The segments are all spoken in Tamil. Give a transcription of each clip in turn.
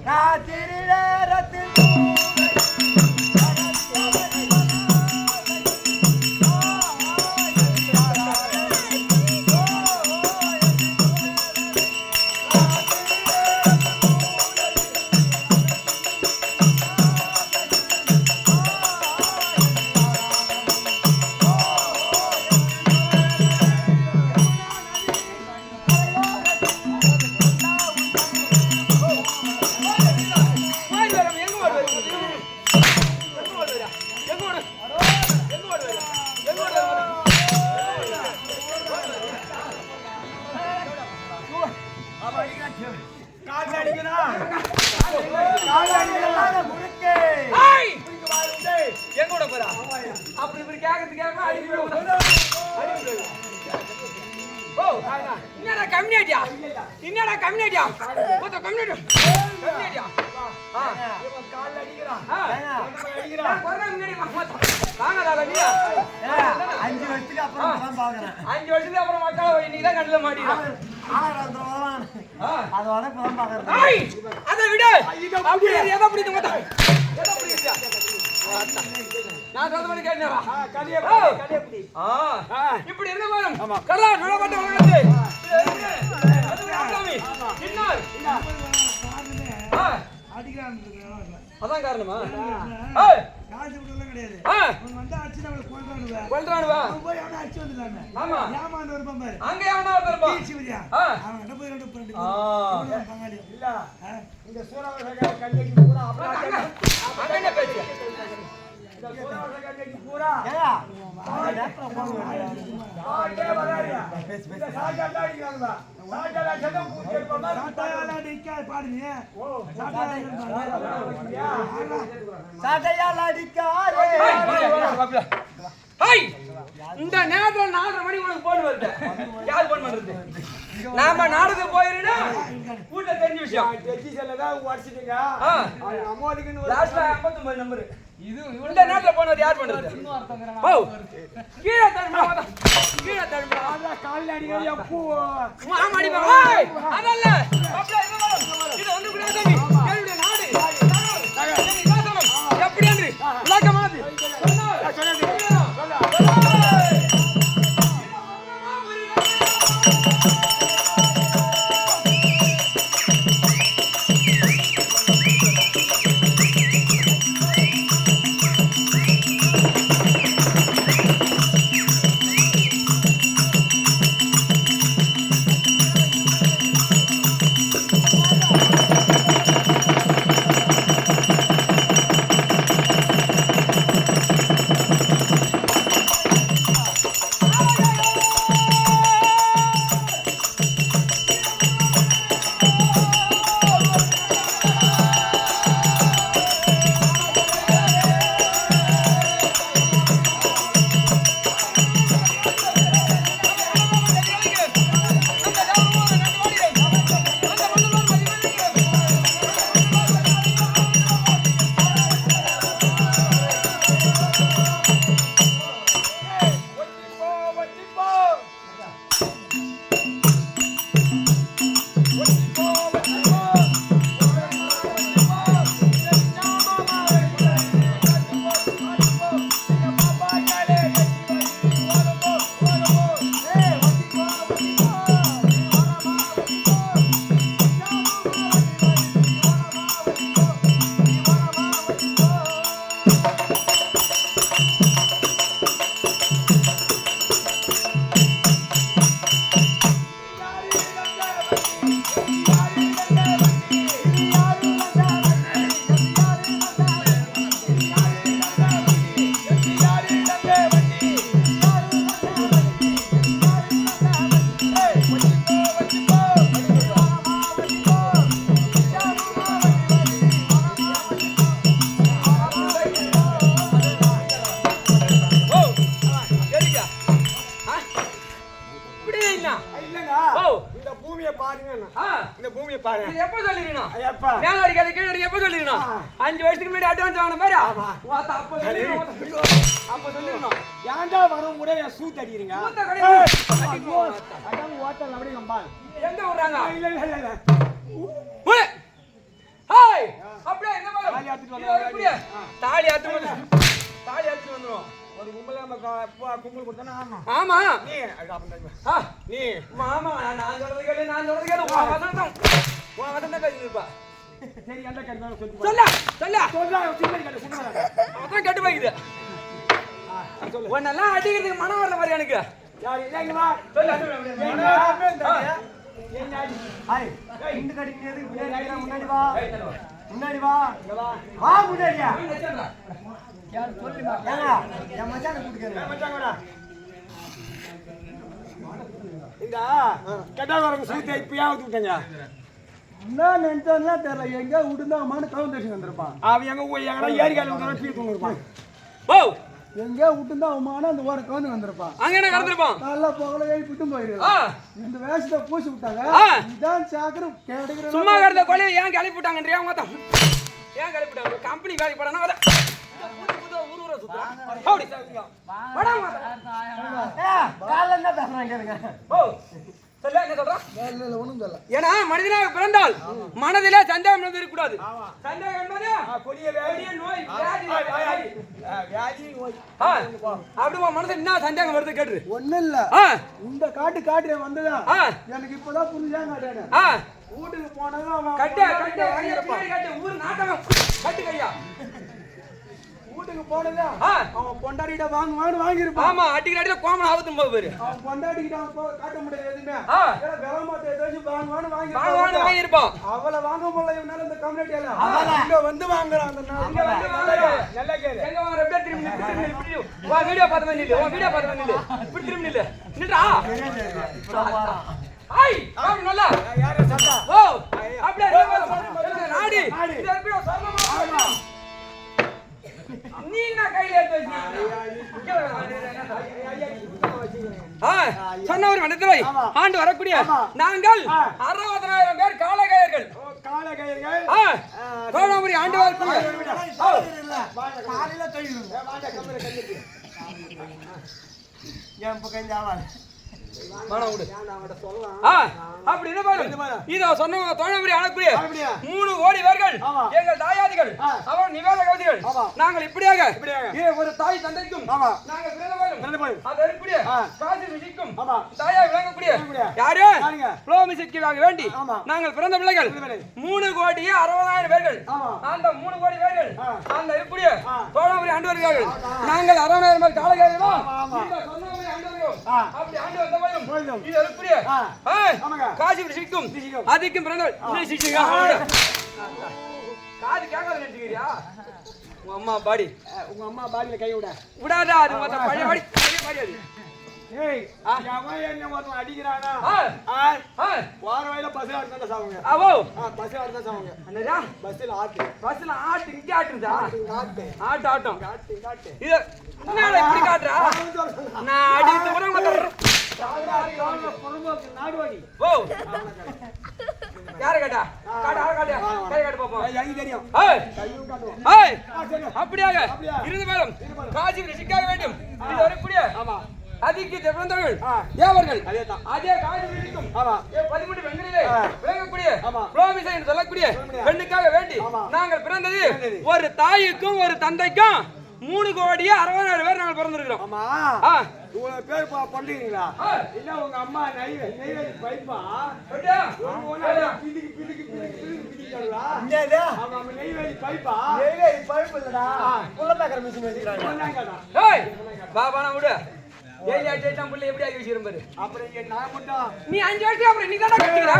ராத்திரி நேரத்தில் என்னடா கம்யூனிட்டியா மொத்த கம்யூனிட்டி கம்யூனிட்டியா கால்ல அடிக்கிறான் அஞ்சு வருஷத்துக்கு அப்புறம் தான் பாக்குறேன் 5 வருஷத்துக்கு அப்புறம் மக்கள் இன்னைக்கு தான் கண்ணுல மாட்டிக்கிறான் அதோட இப்பதான் பாக்குறேன் அதை விட அப்படி எதை பிடிக்கும் மொத்தம் எதை பிடிக்கிறியா நான் சொல்ல மாதிரி கேட்டேவா கலியப்படி இப்படி இருந்த போதும் கடலா நுழப்பட்ட வளர்ந்து அதான் காரணமா இந்த நேரத்துல 4:30 மணி உனக்கு போன் வருது யார் போன் பண்றது நாம நாடகம் போயிருந்தா கூட்ட தெரிஞ்ச விஷயம் லாஸ்ட்ல 59 நம்பர் இது இந்த நேரத்துல போன் வருது யார் பண்றது கீழே தள்ளுமா கீழே தள்ளுமா கால்ல அடிக்க எப்போ மாமா அடிப்பா அதல்ல இது வந்து கூடாது கேளுடைய நாடு எப்படி என்று விளக்கமாது எப்ப சொல்லிருக்கணும் மேல அடிக்காத கீழ அடி எப்ப சொல்லிருக்கணும் 5 வருஷத்துக்கு முன்னாடி அட்வான்ஸ் வாங்கின மாதிரி அப்ப சொல்லிருக்கணும் ஏன்டா வரும் கூட சூத் அடிக்கிறீங்க அதான் ஓட்டல் அப்படி நம்பால் எங்க விடுறாங்க இல்ல இல்ல இல்ல ஹாய் ஏய் அப்படியே என்ன பாரு தாலி அறுத்துட்டு இது அப்படியே தாலி அறுத்து வந்துரும் ஒரு கும்பல நம்ம கும்பல் கொடுத்தானே ஆமா ஆமா நீ அப்ப ஆ நீ மாமா நான் சொல்றது கேளு உன் வசந்தம் பேசிருப்பா சரி அந்த கருமா சொல்லு சொல்ல சொல்றா சிம்மடி கட்ட சும்மா அதான் கட்டு போகுது சொல்லு உன்னெல்லாம் அடிக்கிறதுக்கு மனம் வரல மாதிரி எனக்கு யார் இல்லங்க வா சொல்லு ஹாய் இந்த கடிக்கு எதுக்கு முன்னாடி வா வா முன்னாடியா யார் சொல்லுமா ஏங்க என் மச்சான கூட்டிக்கங்க மச்சாங்கடா இந்த கடாவரங்க சூத்தை இப்பயாவது விட்டங்க நான் நினைச்சா தெரியல எங்க விட்டுந்தாமான்னு கவுண்டேஷன் வந்திருப்பான் அவன் எங்கடா ஏரிகால விட்டு கீழே தூங்கிருப்பான் ஓ எங்க விட்டுந்தாமான்னு அந்த ஓர கவுந்து வந்திருப்பான் அங்க என்ன கடந்திருப்பான் நல்லா புகழ எழுப்பிட்டும் போயிரு இந்த வேஷத்தை பூசி விட்டாங்க இதான் சாக்கரம் கிடைக்கிற சும்மா கடந்த கொலை ஏன் கிளப்பி விட்டாங்கன்றியா மொத்தம் ஏன் கிளப்பி விட்டாங்க கம்பெனி வேலைக்கு போடானா வர ஊர் சுத்துறான் அப்படி வாடா காலைல என்ன பேசுறாங்க கேளுங்க ஓ சொல்ல என்ன சொல்றான் இல்ல ஒண்ணும் தெரியல ஏன்னா மனிதனாக பிறந்தால் மனதிலே சந்தேகம் இருக்கக்கூடாது சந்தேகம் என்பது கொடிய கொடிய நோய் வியாதி நோய் அப்படி உன் மனசுல என்ன சந்தேகம் வருது கேட்டு ஒண்ணும் இல்ல இந்த காட்டுறேன் வந்ததா எனக்கு இப்பதான் புரிஞ்சாங்க காட்டானே வீட்டுக்கு போனதும் கட்டு ஊர் நாட்டகம் கட்டு கையா வீட்டுக்கு போனதா அவன் பொண்டாடிட்ட வாங்கிருப்பான் ஆமா அடிக்கிற அடியில கோமன் ஆபத்தும் போது பேரு அவன் பொண்டாடிக்கிட்ட காட்ட முடியாது எதுவுமே விலமாத்த ஏதாச்சும் வாங்கிருப்பான் அவளை வாங்க முடியல இவனால இந்த கம்யூனிட்டியில இங்க வந்து வாங்குறான் அந்த நல்லா கேளு எங்க வாங்குற பேர் திரும்பி வா வீடியோ பார்த்து வந்து நில்லு வீடியோ பார்த்து வந்து நில்லு இப்படி திரும்பி நில்லு நில்றா ஐய் பாரு நல்லா யாரே சத்தா ஓ அப்படியே நாடி இது அப்படியே சர்வமா நீ என்ன கையில எடுத்து சொன்னவர் மனதில் ஆண்டு வரக்கூடிய நாங்கள் 60,000 பேர் காலகையர்கள் கோணாபுரி ஆண்டு வரக்கூடிய காலையில தொழில் என் பக்கம் ஜாவான் அப்படி இதோ சொன்ன தோழபுரி ஆளக்கூடிய 3 கோடி பேர்கள் எங்கள் தாயாதிகள் அவர் நிவேத கவிதைகள் நாங்கள் இப்படியாக ஒரு தாய் தந்தைக்கும் நாங்கள் காசி மிஷிக்கும் தாயா விளங்கக்கூடிய யாரு புலோமிசிக்காக வேண்டி நாங்கள் பிறந்த பிள்ளைகள் 3 கோடி 60,000 பேர்கள் அந்த 3 கோடி பேர்கள் அந்த இப்படியே தோழபுரி ஆண்டு வருகிறார்கள் நாங்கள் 60,000 பேர் காலகாலம் அப்படி ஆண்டு வந்த அதுக்கும் காது கேட்காத நினைச்சுக்கிறியா உங்க அம்மா பாடி உங்க அம்மா பாடியில கை விடாதா அது மொத்தம் பழைய பாடி அது ஏய் அவன் என்ன மொத்தம் அடிக்கிறானா வார வயல பஸ்ல ஆடுறதா சாவுங்க அவோ பஸ்ல ஆடுறதா சாவுங்க என்னடா பஸ்ல ஆட்டு இங்க ஆட்டுதா ஆட்டம் இது என்னடா இப்படி காட்றா நான் அடித்து கூட மத்தற நாடுவாடி ஓ யார கேட்டா காட்டு கை காட்டு பாப்போம் எனக்கு தெரியும் கையும் காட்டுவோம் அப்படியாக இருந்து மேலும் காசி ரிஷிக்காக வேண்டும் இது வரக்கூடிய அதிக்கு பிறந்தவர்கள் தேவர்கள் அதே காசி ரிஷிக்கும் 13 பெண்களிலே விளங்கக்கூடிய புலோமிசை என்று சொல்லக்கூடிய பெண்ணுக்காக வேண்டி நாங்கள் பிறந்தது ஒரு தாய்க்கும் ஒரு தந்தைக்கும் 3 கோடி 60,000 பேர் நாங்கள் பிறந்திருக்கிறோம். ஆமா இவ்வளவு பேர் பண்றீங்களா இல்ல உங்க அம்மா நெய்வேலி பைப்பா நெய்வேலி பைப்பா நெய்வேலி பைப் இல்லடா புள்ளப்பாக்கிற மிஷின் வச்சுக்கிறாங்க பாபா நான் விடு ஏய் ஆச்சேட்டாம் புள்ள எப்படி ஆகி வச்சிருப்பாரு அப்புறம் நான் மட்டும் நீ 5 வருஷம் அப்புறம் நீ தான் கட்டிக்கிறா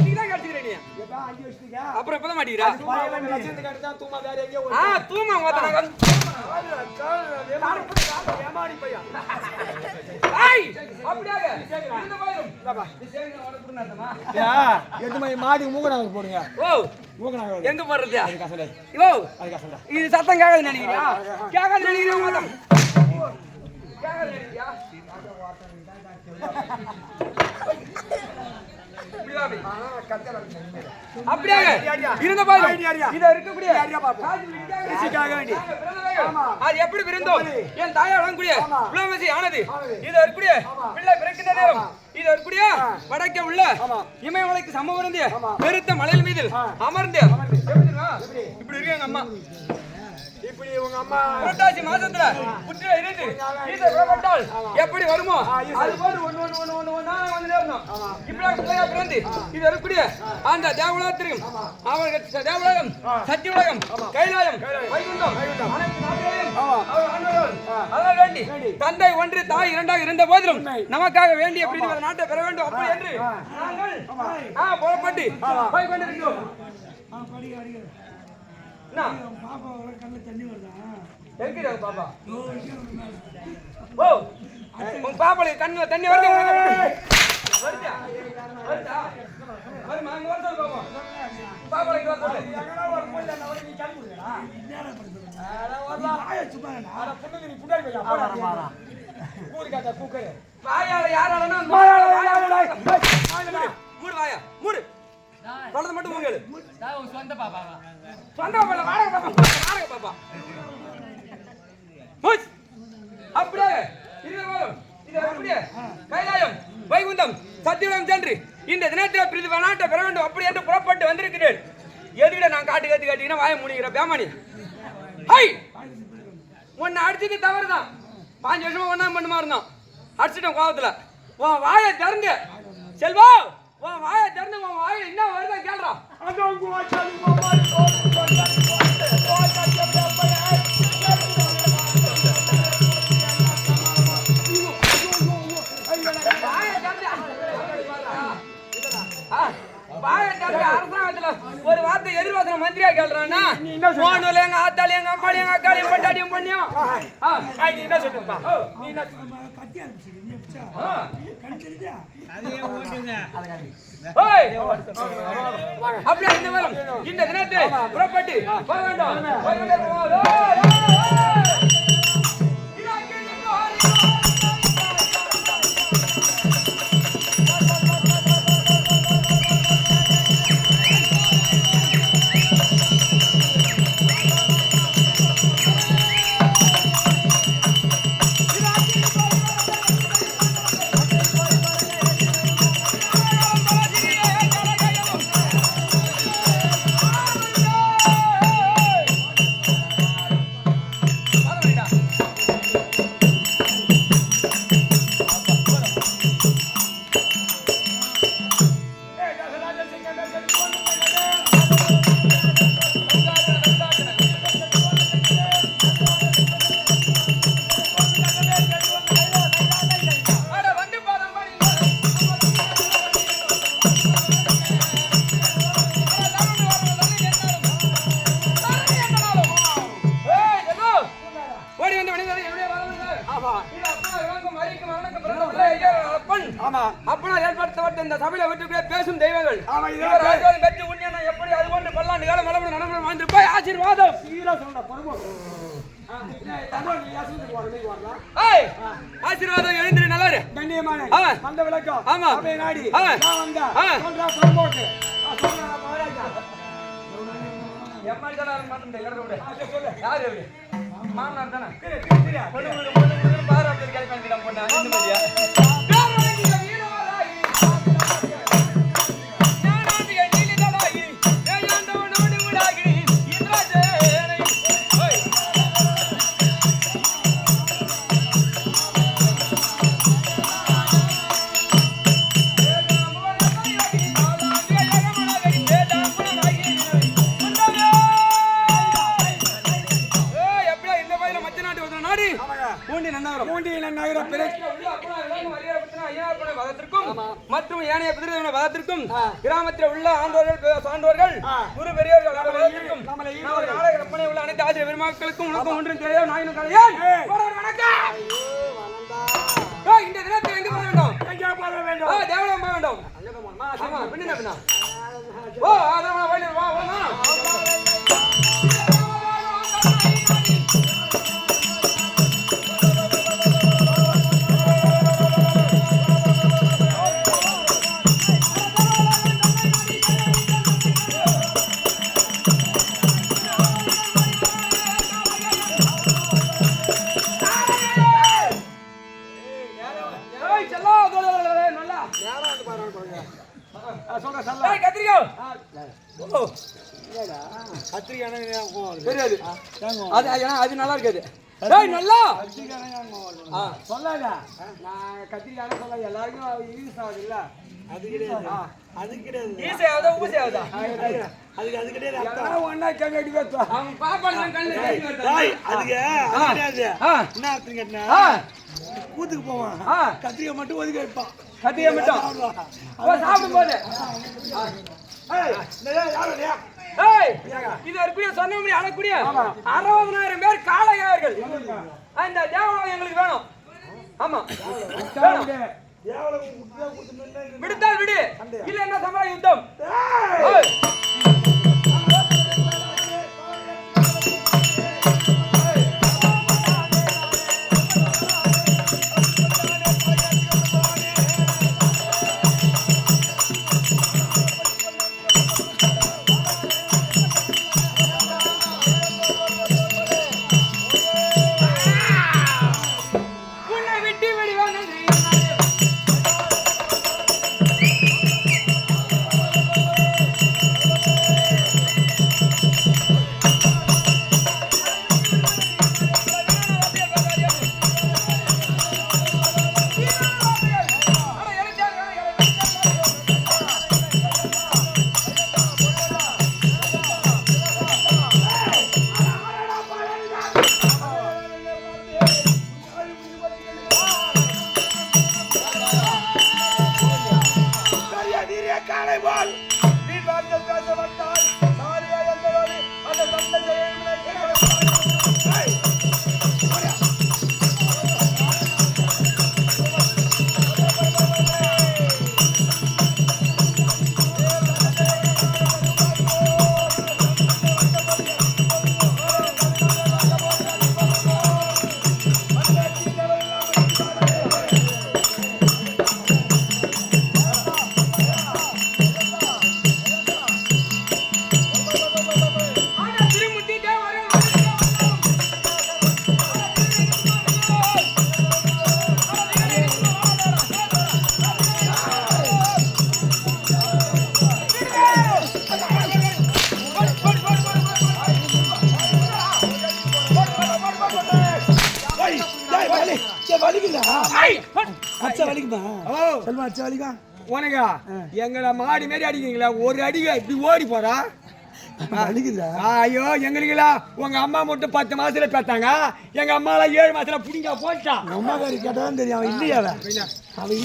நீ தான் கட்டிக்கிறே நீ ஏதா 5 வருஷத்துக்கு அப்புறம் இப்ப தான் மாட்டிக்கிறா பாயவன் லட்சத்துக்கு அடுத்து தூமா வேற எங்கயோ தூமா வாத்தனா ஏமாடி பையா ஏய் அப்படியாக இந்த பாயிரும் பாபா நீ சேங்க வர புடுனாதமா எது மாதிரி மாடி மூகனாங்க போடுங்க ஓ மூகனாங்க எங்க போறது அது கசல ஓ அது கசல இது சத்தம் கேட்காது நினைக்கிறியா கேட்காது நினைக்கிறியா மாத்தம் கேட்காது நினைக்கிறியா அப்படியாக இருந்த பாரு இத இருக்கக்கூடிய அது எப்படி விருந்தோம் என் தாயா வழங்கக்கூடிய புலமசி ஆனது இத இருக்கக்கூடிய பிள்ளை பிறக்கின்ற நேரம் இத இருக்கக்கூடிய வடக்கே உள்ள இமயமலைக்கு சம வருந்திய பெருத்த மலையில் மீது அமர்ந்து இப்படி இருக்கு எங்க அம்மா. இப்படி உங்க அம்மா புரட்டாசி மாசத்துல புற்றில இருந்து ஈச புறப்பட்டால் எப்படி வருமோ அது போல ஒண்ணா வந்து நேரணும். இப்படி பிள்ளையா பிறந்து இது இருக்கக்கூடிய அந்த தேவலோகத்திற்கும் அவர்கள் தேவலோகம் சத்தியுலகம் கைலாயம் வைகுண்டம் அனைத்து நாடுகளையும் அவர் ஆண்டவர்கள் அதனால் வேண்டி தந்தை ஒன்று தாய் இரண்டாக இருந்த போதிலும் நமக்காக வேண்டிய பிரீதி நாட்டை பெற வேண்டும் அப்படி என்று நாங்கள் புறப்பட்டு போய் கொண்டிருக்கிறோம். பாப்பா ஓ உங்க பாப்பாளுக்கு கண்ணுல தண்ணி வருது வருதா வருதா வருமா அங்க வருது பாப்பா பாப்பாளுக்கு வருது எங்கடா ஒரு போய் நான் வந்து நீ கால் குடுடா அட வரலாம் ஆய சும்மா அட பொண்ணுங்க நீ புடாய் போய் போடா கூடி காட்ட கூக்கே வாயால யாராலனா வாயால மூடு வாயா மூடு சொல்றது மட்டும் மூடு டா உன் சொந்த பாப்பாவா சொந்த பாப்பா வாடகை பாப்பா மூச் அப்படியே இருவரும் இது அப்படியே கைலாயம் வைகுண்டம் சத்தியுலகம் சென்று இந்த தினத்தில் பிரீதி நாட்டை பெற வேண்டும் அப்படி என்று புறப்பட்டு வந்திருக்கிறேன். எதுக்கிட்ட நான் காட்டு காட்டிங்கன்னா வாய முடிகிற பேமானி ஹை உன்னை அடிச்சது தவறுதான். 5 வருஷமா ஒன்றாம் பண்ணுமா இருந்தோம் அடிச்சிட்டோம் கோபத்துல. உன் வாயை திறந்து செல்வா உன் வாயை திறந்து உன் வாயில் என்ன வருதா கேள்றா அரசாங்கத்துல ஒரு வார்த்தை எதிர்வாசன மந்திரியா கேள்றான்னா போனல எங்க ஆத்தாளி எங்க அம்மாளி எங்க அக்காளையும் பட்டாடியும் பண்ணியும் நீ என்ன சொல்லுப்பா நீ என்ன அப்படியே இந்த வரும் இந்த தினத்தை புறப்பட்டு போக வேண்டும். அப்பனா ஏற்படுத்தப்பட்ட இந்த சபையில விட்டு பேசும் தெய்வங்கள் பெற்று உண்மையான எப்படி அது கொண்டு பல்லாண்டு காலம் மலபடி நடந்து வாழ்ந்திருப்பாய். ஆசீர்வாதம் ஆசீர்வாதம் எழுந்திரு நல்லாரு அந்த விளக்கம் ஆமா நாடி யாரு மாமனார் தானே பாராட்டு கிடைப்பாங்க பொண்ணு மற்றும் ஏனைய பதத்திற்கும் கிராமத்தில் உள்ள ஆண்டோர்கள் சான்றோர்கள் குரு பெரியவர்கள் உள்ள அனைத்து ஆசிரியர் பெருமக்களுக்கும் உனக்கும் ஒன்றும் கிடையாது நாயினும் கிடையாது. இந்த தினத்தில் எங்க போக வேண்டும் தேவலம் போக வேண்டும். பின்ன ஓ அதான் வா கத்திரிக்காய் தெரியாது அது ஏன்னா அது நல்லா இருக்காது. ஏய் நல்லா சொல்லாத நான் கத்திரிக்காய் சொல்ல எல்லாருக்கும் யூஸ் ஆகுது இல்ல. அது கிடையாது அது கிடையாது ஈஸி ஆகுதா ஊசி ஆகுதா? அதுக்கு அது கிடையாது எல்லாரும் ஒண்ணா கேங்க அடி பேசுவா. அவங்க பாப்பாங்க கண்ணு டேய் அதுக்கு அது கிடையாது என்ன அர்த்தம் கேட்டா கூத்துக்கு போவான் கத்திரிக்காய் மட்டும் ஒதுக்கி வைப்பான். கத்திரிக்காய் மட்டும் ஓ சாப்பிடும் போது ஏய் யாருடா ஏய் இது ஒரு சொன்ன முடியும் அழக்கூடிய 60,000 பேர் காளையார்கள். அந்த தேவலம் எங்களுக்கு வேணும். ஆமா விடுத்தால் விடு இல்ல என்ன சமர யுத்தம். உனக்கா எங்களை மாடி மாரி அடிக்கிறீங்களா? ஒரு அடிக்க இப்படி ஓடி போறா ஐயோ எங்களுக்குல உங்க அம்மா மட்டும் 10 மாசத்துல பார்த்தாங்க. எங்க அம்மா 7 மாசத்துல புடிங்க போட்டா. அம்மா காரி கேட்டாதான் தெரியும் அவன் இல்லையா அவன்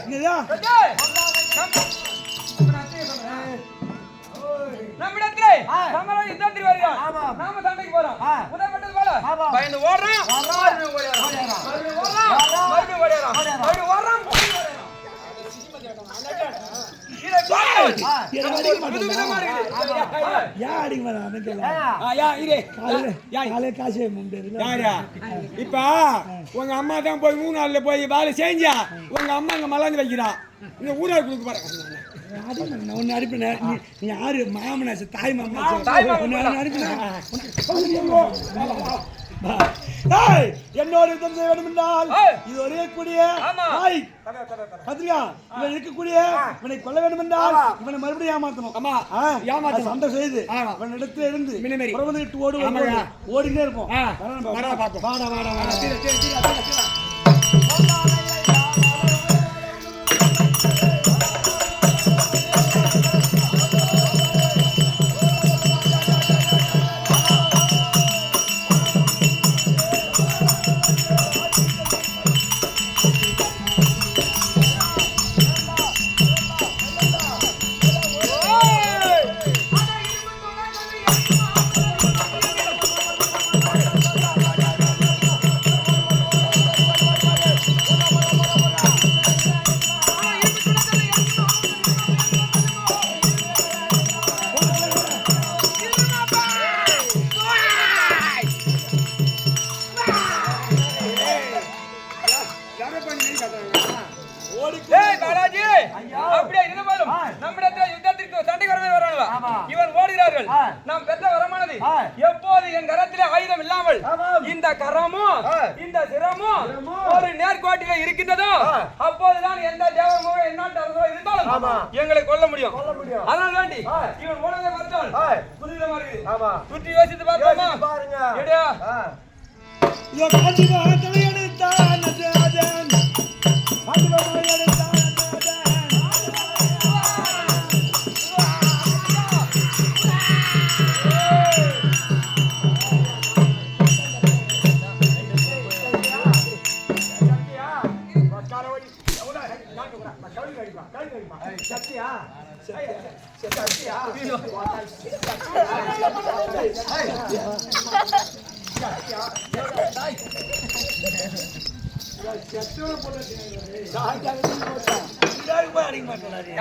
இல்லைன்னா நம்மிடத்திலே சமர யுத்தத்தில் வருகிறான். நாம சண்டைக்கு போறோம். உதவப்பட்டது போல பயந்து ஓடுறோம். மறுபடியும் ஓடுறோம். மறுபடியும் ஓடுறோம். மறுபடியும் ஓடுறோம். இப்ப உங்க அம்மா தான் போய் 3 நாள்ல போய் வேலை செஞ்சா உங்க அம்மா இங்க மலாந்து வைக்கிறா. இந்த ஊரார் கொடுக்க பாருங்க. ஒன்னு அனுப்பினேன் நீ யாரு மாமனாச்சு தாய் மாமனாச்சு என்னோட யுத்தம் செய்ய வேண்டும் என்றால் இது ஒரே கூடிய கத்திரியா இவன் இருக்கக்கூடிய இவனை கொல்ல வேண்டும் என்றால் இவனை மறுபடியும் ஏமாத்தணும். ஆமா ஏமாத்த சண்டை செய்து இவன் இடத்துல இருந்து புறவந்துட்டு ஓடினே இருப்போம். நாம் பெற்ற வரமானது எப்போது என் கரத்திலே ஆயுதம் இல்லாமல் இந்த கரமும் இந்த சிரமும் ஒரு நேர்கோட்டிலே இருக்கின்றதோ அப்போதுதான் எந்த தேவமோ எந்நாட்டு அரசோ இருந்தாலும் எங்களை கொல்ல முடியும். அதனால் வேண்டி இவன் உலகை பார்த்தால் புதிதமா இருக்குது. சுற்றி யோசித்து பார்த்தோமா? எடியா இதோ காஞ்சிபா தலையெடுத்தான் நடராஜன். காஞ்சிபா தலையெடுத்தான் நடராஜன்.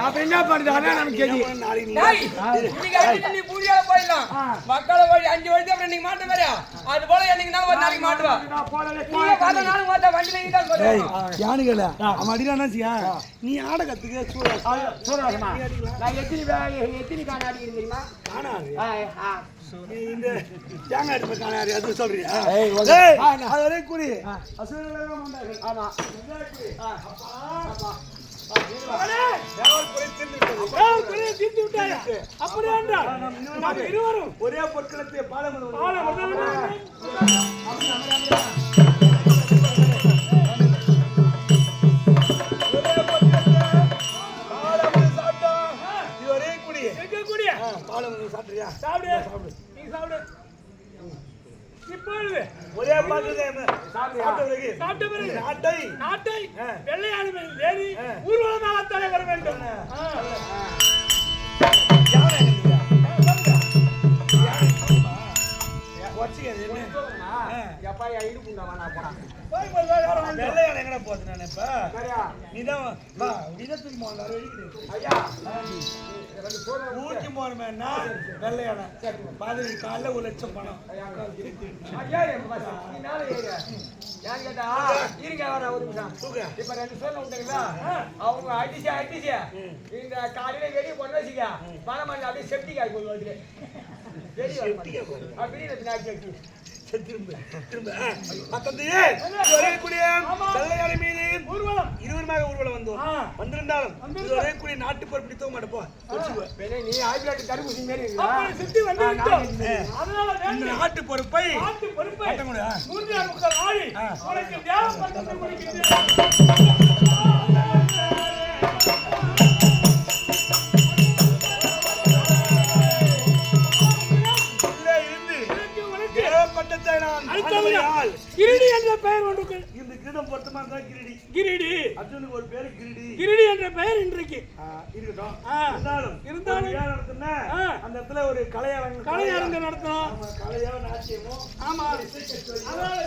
அப்ப என்ன பண்றாங்க நமக்கு தெரியும். டேய், இன்னைக்கு அடிச்சு நீ பூரியால போயிடலாம். மக்களை வழி 5 வருஷம் அப்புறம் நீங்க மாட்ட மாதிரியா? அது போல என்னைக்கு நாள் ஒரு நாளைக்கு மாட்டுவா. நீங்க பார்த்த நாளும் மாட்டா வண்டியில நீங்க தான் போடுவா. யானுங்கள அவன் அடிக்கிறானா சியா நீ ஆட கத்துக்க சூரராசமா நான் எத்தனை காண அடிக்கிறேன் தெரியுமா? காணாது இந்த தேங்காய் அடுப்பு காணாது அது சொல்றியா? அது ஒரே கூடி அசுரர்களாக மாட்டார்கள். ஆமா ஒரே பொருட்களத்தை பாலம் சாப்பிடுறியா? சாப்பிடு நீ சாப்பிடு. இப்பொழுது ஒரே சாப்பிட்ட பிறகு நாட்டை வெள்ளையாடு மேல் ஏறி ஊர்வலமாக தலைவர் வேண்டும். வெள்ளையாடு எங்கடா போது நான் இப்ப நீதான் தூக்கி ஊட்டி போறமேன்னா வெள்ளையாட பாதிரி காலைல 1 லட்சம் பணம். இப்ப 2 சொல்ல விட்டீங்களா? அவங்க அடிச்சு இந்த காலையில வெளியே பொண்ணு வச்சுக்க பணம் பண்ணி அப்படியே செப்டிக் ஆகி போய் வந்து ஊர்வலம் வந்திருந்தாலும் நாட்டு பொறுப்பு பிடித்தவங்க மாட்டப்போ நீ ஆயிரத்தி தடுப்பூசி மாரி நாட்டு பொறுப்பை கிரீடி என்ற பெயர் ஒன்று. இந்த கிரீடம் பொருத்தமா இருந்தா கிரீடி அர்ஜுனுக்கு ஒரு பேரு கிரீடி என்ற பெயர் இன்றைக்கு இருக்கட்டும். இருந்தாலும் நடத்தினா அந்த இடத்துல ஒரு கலையரங்கம் நடத்தணும். கலையோ நாட்டியமோ ஆமா அதனால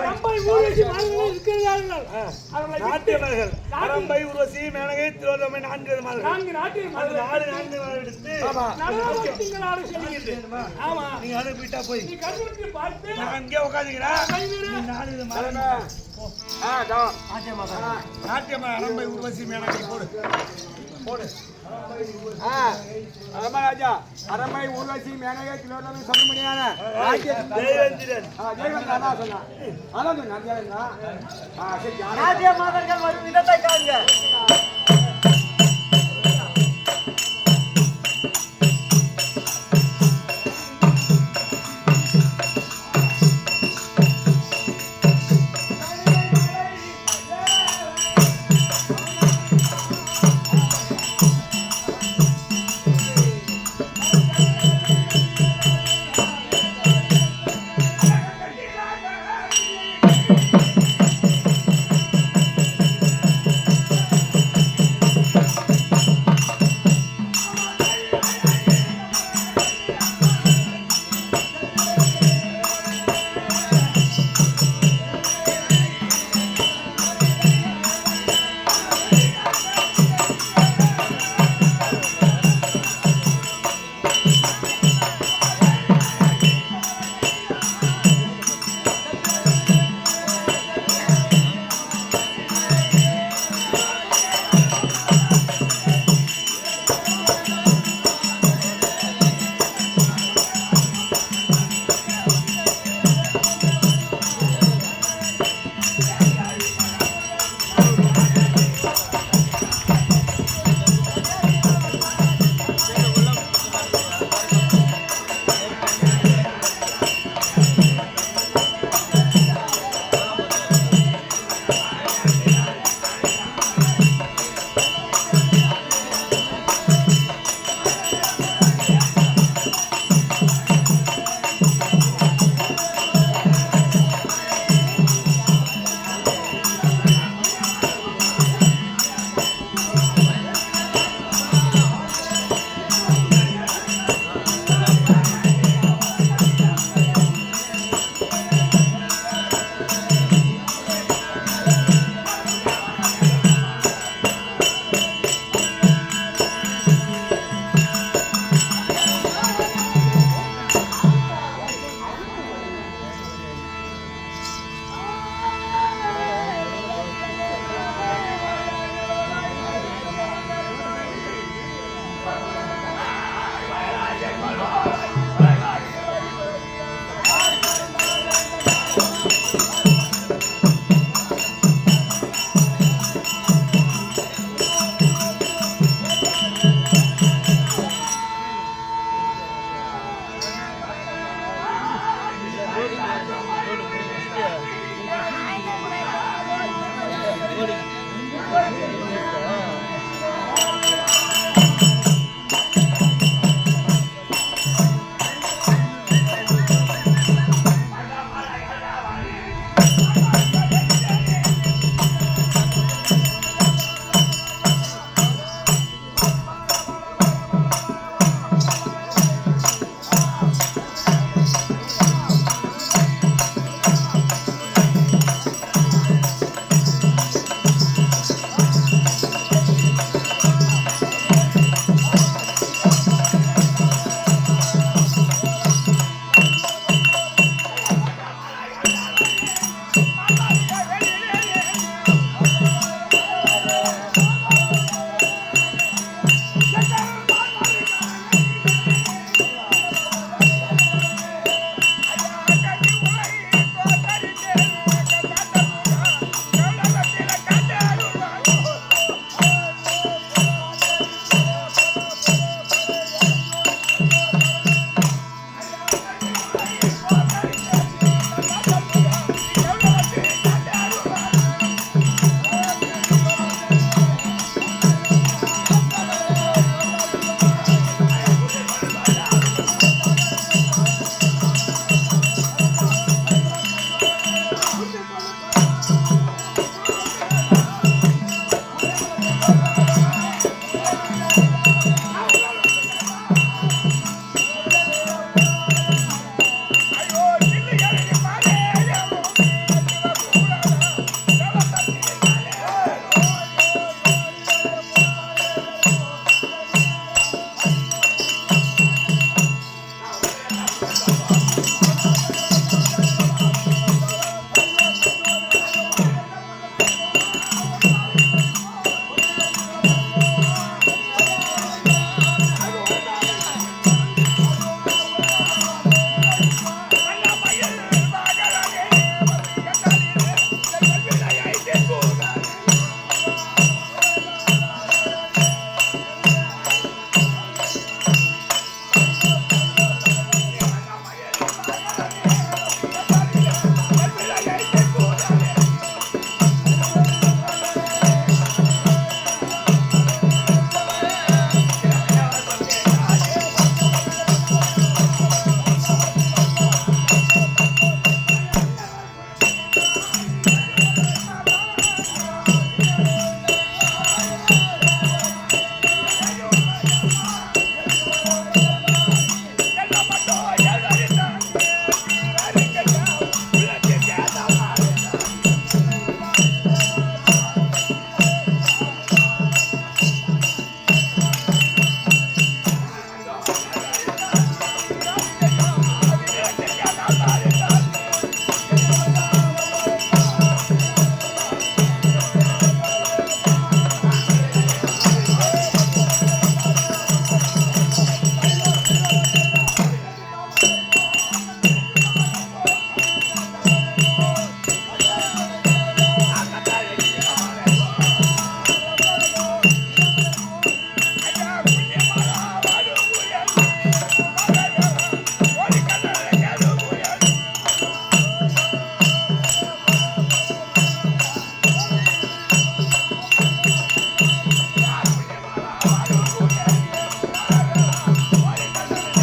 ரம்பை ஊர்வசி இருக்கிறார்கள். நாட்டியவர்கள் ரம்பை ஊர்வசி மேனகை திரோதமை 4 எடுத்து ஆமா நீங்க அனுப்பிட்டா போய் நான் அங்கே உட்காந்துக்கிறேன். நாட்டியமா ரம்பை ஊர்வசி மேனகை போடு ராஜா அரம்பை ஊர்வசி மேனகை திலோதமை சொல்ல முடியாத நாட்டிய மாதர்கள் வரும் விதத்தை காண்க.